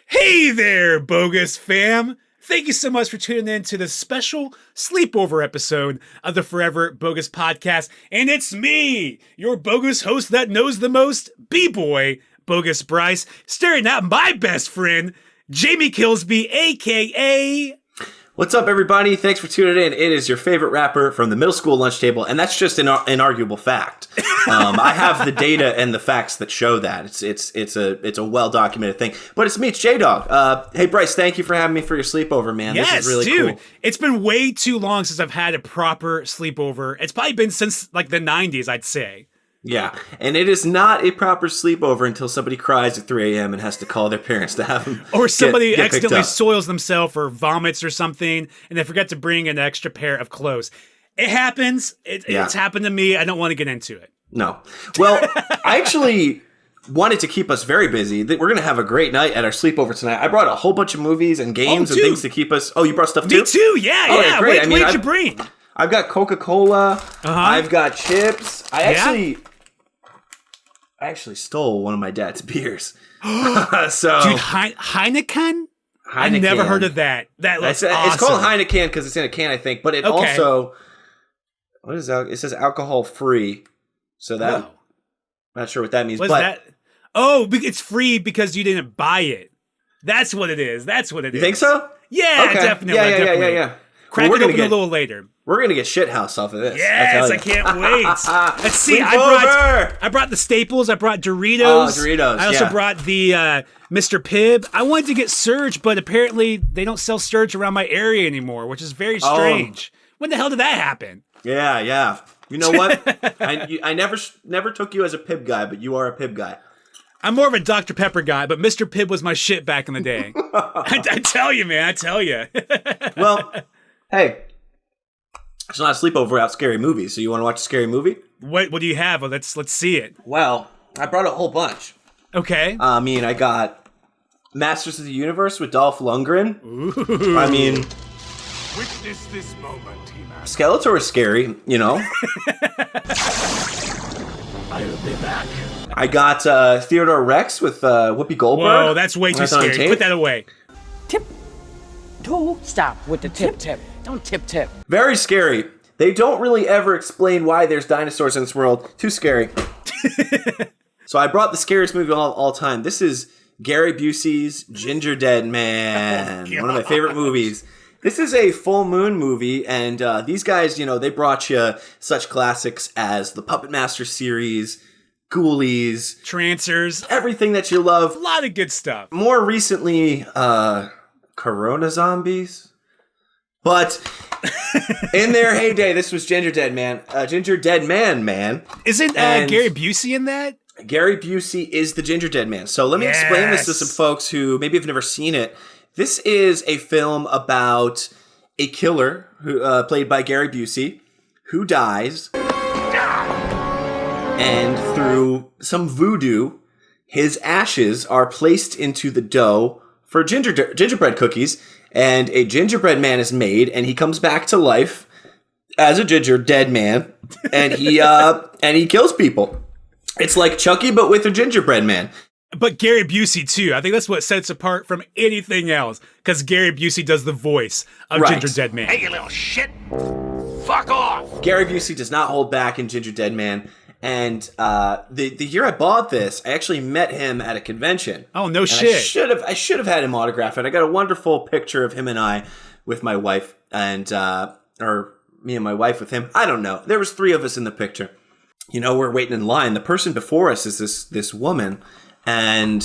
Hey there, Bogus fam! Thank you so much for tuning in to this special sleepover episode of the Forever Bogus Podcast. And it's me, your bogus host that knows the most, B-Boy Bogus Bryce, staring at my best friend, Jamie Killsby, a.k.a. What's up, everybody? Thanks for tuning in. It is your favorite rapper from the middle school lunch table, and that's just an inarguable fact. I have the data and the facts that show that. It's a well-documented thing. But it's me, it's J-Dog. Hey, Bryce, thank you for having me for your sleepover, man. Yes, this is really dude. cool. It's been way too long since I've had a proper sleepover. It's probably been since, like, the 90s, I'd say. Yeah, and it is not a proper sleepover until somebody cries at 3 a.m. and has to call their parents to have them Or somebody get accidentally picked up. soils themselves or vomits or something, and they forget to bring an extra pair of clothes. It happens. It's happened to me. I don't want to get into it. No. Well, I actually wanted to keep us very busy. We're going to have a great night at our sleepover tonight. I brought a whole bunch of movies and games and things to keep us... Oh, you brought stuff too? Me too, yeah, Oh, yeah. great. What did you bring? I've got Coca-Cola. I've got chips. I actually stole one of my dad's beers. So, Dude, Heineken? I never heard of that. That looks awesome. It's called Heineken because it's in a can, I think. But it also... What is that? It says alcohol free. So that... Whoa. Not sure what that means. What's that? Oh, it's free because you didn't buy it. That's what it is. You think so? Yeah, Okay. definitely. Yeah. Crack it open a little later. We're going to get shithouse off of this. Yes, I can't wait. Let's see. I brought the staples. I brought Doritos. Oh, Doritos, I also brought the Mr. Pibb. I wanted to get Surge, but apparently they don't sell Surge around my area anymore, which is very strange. When the hell did that happen? Yeah. You know what? I never took you as a Pibb guy, but you are a Pibb guy. I'm more of a Dr. Pepper guy, but Mr. Pibb was my shit back in the day. I tell you, man. I tell you. Well, hey. It's not a sleepover without scary movies, so you want to watch a scary movie? What do you have? Well, let's see it. Well, I brought a whole bunch. Okay. I got Masters of the Universe with Dolph Lundgren. Ooh. Witness this moment, He-Man. Skeletor is scary, you know. I'll be back. I got Theodore Rex with Whoopi Goldberg. Whoa, that's way too scary. Put that away. Stop with the tip. Don't tip. Very scary. They don't really ever explain why there's dinosaurs in this world. Too scary. So I brought the scariest movie of all time. This is Gary Busey's Ginger Dead Man. One of my favorite movies. This is a full moon movie, and these guys, they brought you such classics as the Puppet Master series, Ghoulies, Trancers, everything that you love. A lot of good stuff. More recently, Corona Zombies. But in their heyday, this was Ginger Dead Man. Ginger Dead Man. Isn't Gary Busey in that? Gary Busey is the Ginger Dead Man. So let me explain this to some folks who maybe have never seen it. This is a film about a killer who played by Gary Busey who dies. And through some voodoo, his ashes are placed into the dough for gingerbread cookies. And a gingerbread man is made, and he comes back to life as a ginger dead man, and he kills people. It's like Chucky, but with a gingerbread man. But Gary Busey too. I think that's what sets apart from anything else, because Gary Busey does the voice of Ginger Dead Man. Hey, you little shit! Fuck off! Gary Busey does not hold back in Ginger Dead Man. And the year I bought this, I actually met him at a convention. Oh, no shit. I should have had him autograph it. I got a wonderful picture of him and I with my wife, and or me and my wife with him. I don't know. There was 3 of us in the picture. We're waiting in line. The person before us is this woman, and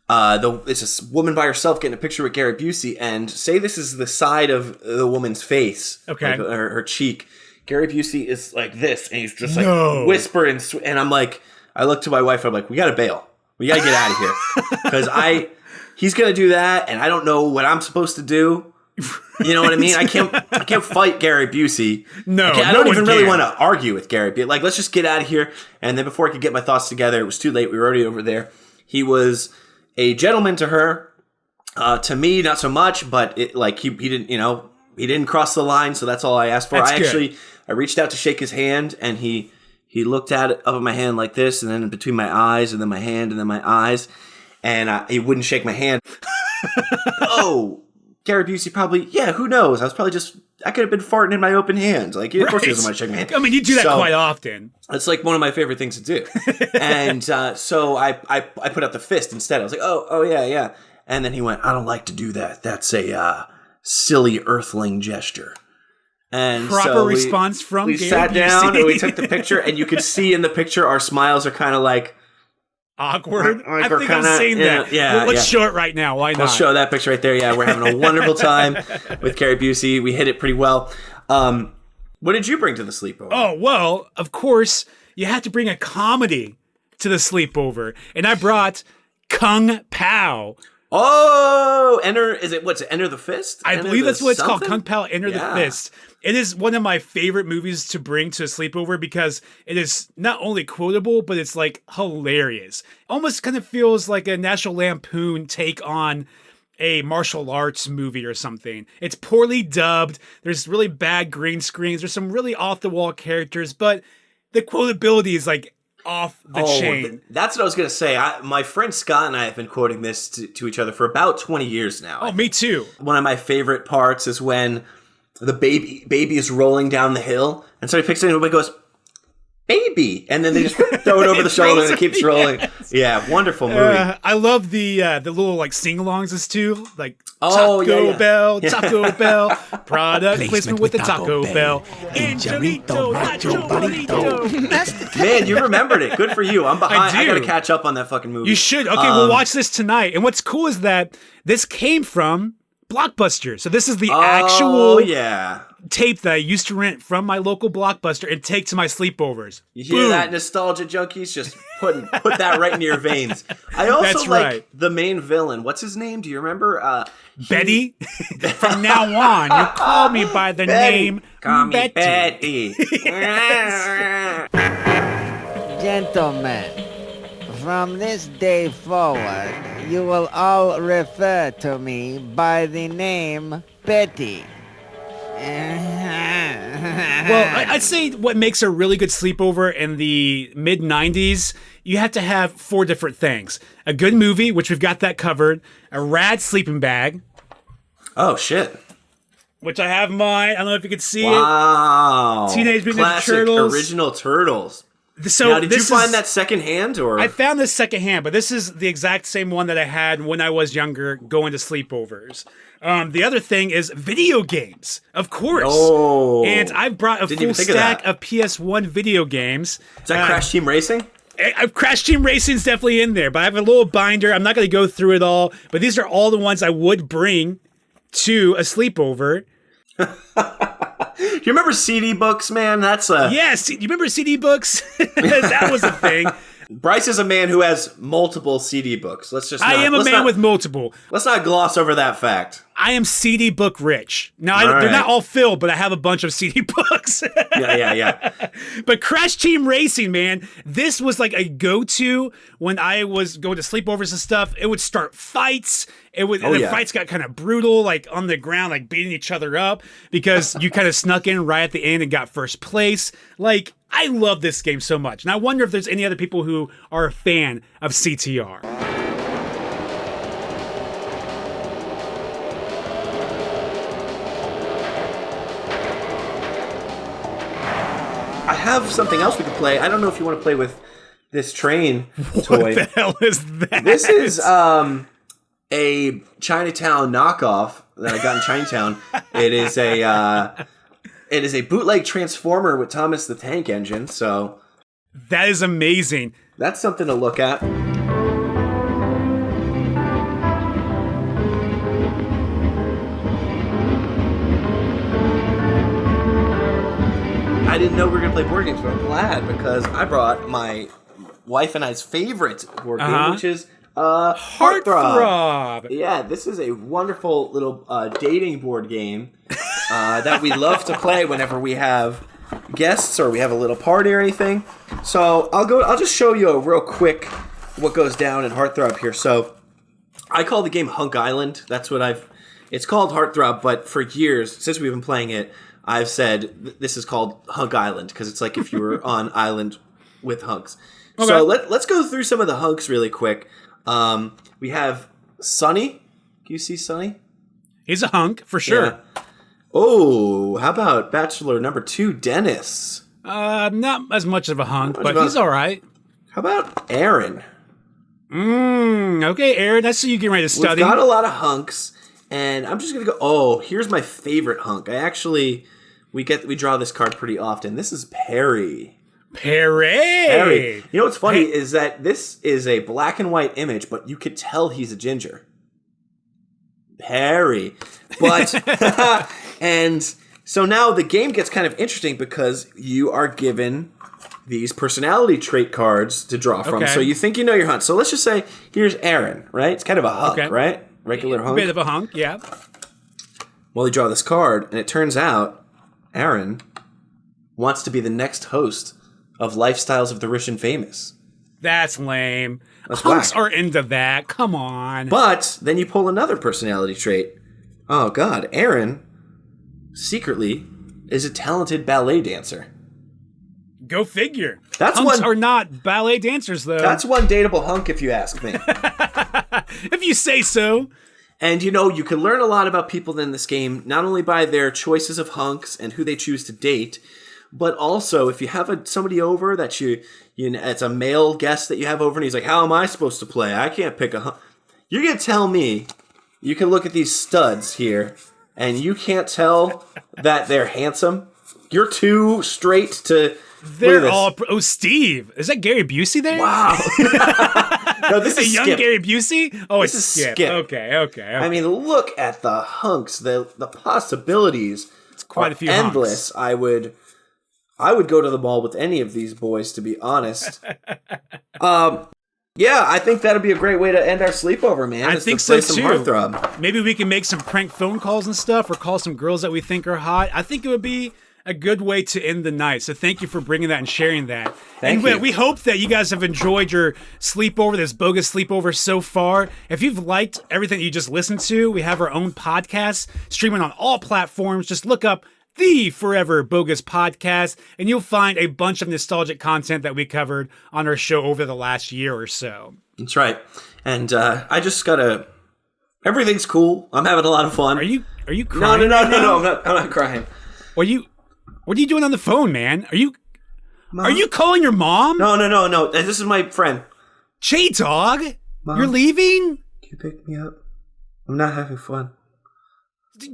it's this woman by herself getting a picture with Gary Busey. And say this is the side of the woman's face, okay, like her cheek. Gary Busey is like this, and he's just like whispering, and I'm like, I look to my wife, I'm like, we gotta bail. We gotta get out of here. Because he's gonna do that, and I don't know what I'm supposed to do. You know what I mean? I can't fight Gary Busey. No, I no don't one even really can. want to argue with Gary Busey. Like, let's just get out of here. And then before I could get my thoughts together, it was too late. We were already over there. He was a gentleman to her. To me, not so much. But he didn't, he didn't cross the line. So that's all I asked for. I reached out to shake his hand, and he looked at it up at my hand like this, and then between my eyes, and then my hand, and then my eyes, and he wouldn't shake my hand. Oh. Gary Busey probably, who knows? I could have been farting in my open hand. Like, of course he doesn't want to shake my hand. I mean, you do that quite often. It's like one of my favorite things to do. And so I put out the fist instead. I was like, oh, yeah. And then he went, I don't like to do that. That's a silly earthling gesture. And proper response from we Gary sat Busey. down and we took the picture, and you could see in the picture our smiles are kind of like, awkward. Like I think I've seen that. Yeah, let's show it right now. Why not? Let's show that picture right there. Yeah, we're having a wonderful time with Gary Busey. We hit it pretty well. What did you bring to the sleepover? Oh, well, of course, you had to bring a comedy to the sleepover. And I brought Kung Pao. Oh, Enter the Fist? I believe that's what it's called, Kung Pao, Enter the Yeah. Fist. It is one of my favorite movies to bring to a sleepover because it is not only quotable, but it's like hilarious. Almost kind of feels like a National Lampoon take on a martial arts movie or something. It's poorly dubbed. There's really bad green screens. There's some really off-the-wall characters, but the quotability is like off the chain. That's what I was going to say. My friend Scott and I have been quoting this to each other for about 20 years now. Oh, me too. One of my favorite parts is when the baby is rolling down the hill, and so he picks it and everybody goes, baby, and then they just throw it over the shoulder and it keeps rolling. Yes. Yeah, wonderful movie. I love the little like sing-alongs too, like Taco Bell, Taco Bell, product placement with the Taco Bell. Angelito, Nacho Bonito. Man, you remembered it. Good for you. I'm behind. I do. got to catch up on that fucking movie. You should. Okay, we'll watch this tonight. And what's cool is that this came from Blockbuster. So this is the actual tape that I used to rent from my local Blockbuster and take to my sleepovers. You hear that, nostalgia junkies? Just put that right into your veins. I also like the main villain. What's his name? Do you remember? Betty. From now on, you call me by the name Call me Betty. Gentlemen, from this day forward, you will all refer to me by the name Betty. Well, I'd say what makes a really good sleepover in the mid-90s, you have to have 4 different things. A good movie, which we've got that covered. A rad sleeping bag. Oh, shit. Which I have mine. I don't know if you can see Wow. it. Teenage Mutant Ninja Classic Turtles. original Turtles. So now, did you find that secondhand, or? I found this secondhand, but this is the exact same one that I had when I was younger going to sleepovers. The other thing is video games, of course. Oh. And I've brought a full stack of PS1 video games. Is that Crash Team Racing? Crash Team Racing's definitely in there, but I have a little binder. I'm not going to go through it all, but these are all the ones I would bring to a sleepover. Do you remember CD books, man? Yes, you remember CD books? That was a thing. Bryce is a man who has multiple CD books. I am a man with multiple. Let's not gloss over that fact. I am CD book rich. Now, they're not all filled, but I have a bunch of CD books. Yeah. But Crash Team Racing, man, this was like a go-to when I was going to sleepovers and stuff. It would start fights. Fights got kind of brutal, like on the ground, like beating each other up because you kind of snuck in right at the end and got first place. Like, I love this game so much. And I wonder if there's any other people who are a fan of CTR. I have something else we could play. I don't know if you want to play with this train toy. What the hell is that? This is a Chinatown knockoff that I got in Chinatown. It is a bootleg Transformer with Thomas the Tank Engine. So that is amazing. That's something to look at. I didn't know we were going to play board games, but I'm glad because I brought my wife and I's favorite board game, which is Heartthrob. Yeah, this is a wonderful little dating board game that we love to play whenever we have guests or we have a little party or anything. So I'll just show you a real quick what goes down in Heartthrob here. So I call the game Hunk Island. That's what it's called Heartthrob, but for years, since we've been playing it, I've said this is called Hunk Island because it's like if you were on island with hunks. Okay. So let's go through some of the hunks really quick. We have Sonny. Can you see Sonny? He's a hunk, for sure. Yeah. Oh, how about Bachelor number 2, Dennis? Not as much of a hunk, but he's all right. How about Aaron? Okay, Aaron, I see you getting ready to study. We've got a lot of hunks, and I'm just going to go, oh, here's my favorite hunk. We draw this card pretty often. This is Perry. Perry. You know what's funny is that this is a black and white image, but you could tell he's a ginger. Perry. But, and so now the game gets kind of interesting because you are given these personality trait cards to draw from. Okay. So you think you know your hunt. So let's just say, here's Aaron, right? It's kind of a hunk, right? Regular hunk. A bit of a hunk, yeah. Well, you draw this card, and it turns out Aaron wants to be the next host of Lifestyles of the Rich and Famous. That's lame. Hunks are into that. Come on. But then you pull another personality trait. Oh, God. Aaron, secretly, is a talented ballet dancer. Go figure. Hunks are not ballet dancers, though. That's one dateable hunk, if you ask me. If you say so. And, you can learn a lot about people in this game, not only by their choices of hunks and who they choose to date, but also if you have somebody over that it's a male guest that you have over and he's like, how am I supposed to play? I can't pick a hunk. You're going to tell me, you can look at these studs here, and you can't tell that they're handsome? You're too straight to... They're all... Oh, Steve. Is that Gary Busey there? Wow. No, this is young Skip. Gary Busey? Oh, this it's is Skip. Okay. I mean, look at the hunks. The possibilities it's quite a few endless. Hunks. I would go to the mall with any of these boys, to be honest. Yeah, I think that'd be a great way to end our sleepover, man. I think so, too. Heartthrob. Maybe we can make some prank phone calls and stuff, or call some girls that we think are hot. I think it would be a good way to end the night. So thank you for bringing that and sharing that. Thank you. We hope that you guys have enjoyed your sleepover, this bogus sleepover so far. If you've liked everything you just listened to, we have our own podcast streaming on all platforms. Just look up the Forever Bogus Podcast, and you'll find a bunch of nostalgic content that we covered on our show over the last year or so. That's right. And I just gotta... Everything's cool. I'm having a lot of fun. Are you crying? No, I'm not crying. What are you doing on the phone, man? Are you calling your mom? No. This is my friend. J-Dog? Mom, you're leaving? Can you pick me up? I'm not having fun.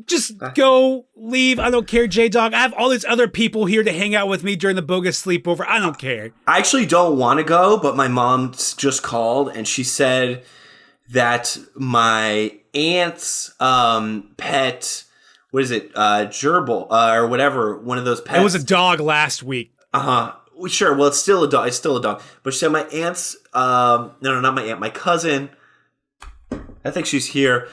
Just go, leave. I don't care, J-Dog. I have all these other people here to hang out with me during the bogus sleepover. I don't care. I actually don't want to go, but my mom just called and she said that my aunt's pet, what is it, gerbil, or whatever, one of those pets. It was a dog last week. Uh-huh. Sure, well, it's still a dog. It's still a dog. But she said my aunt's, no, not my aunt, my cousin, I think she's here,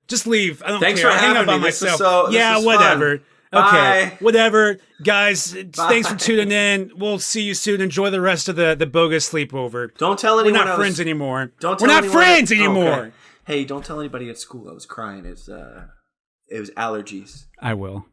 just leave. I don't Thanks care. For I hang having up on me. myself. This is whatever. Fun. Okay, Bye. whatever. Guys, Bye. Thanks for tuning in. We'll see you soon. Enjoy the rest of the bogus sleepover. Don't tell anyone. We're not friends anymore. Don't We're tell not friends anymore. Okay. Hey, don't tell anybody at school I was crying. It was allergies. I will.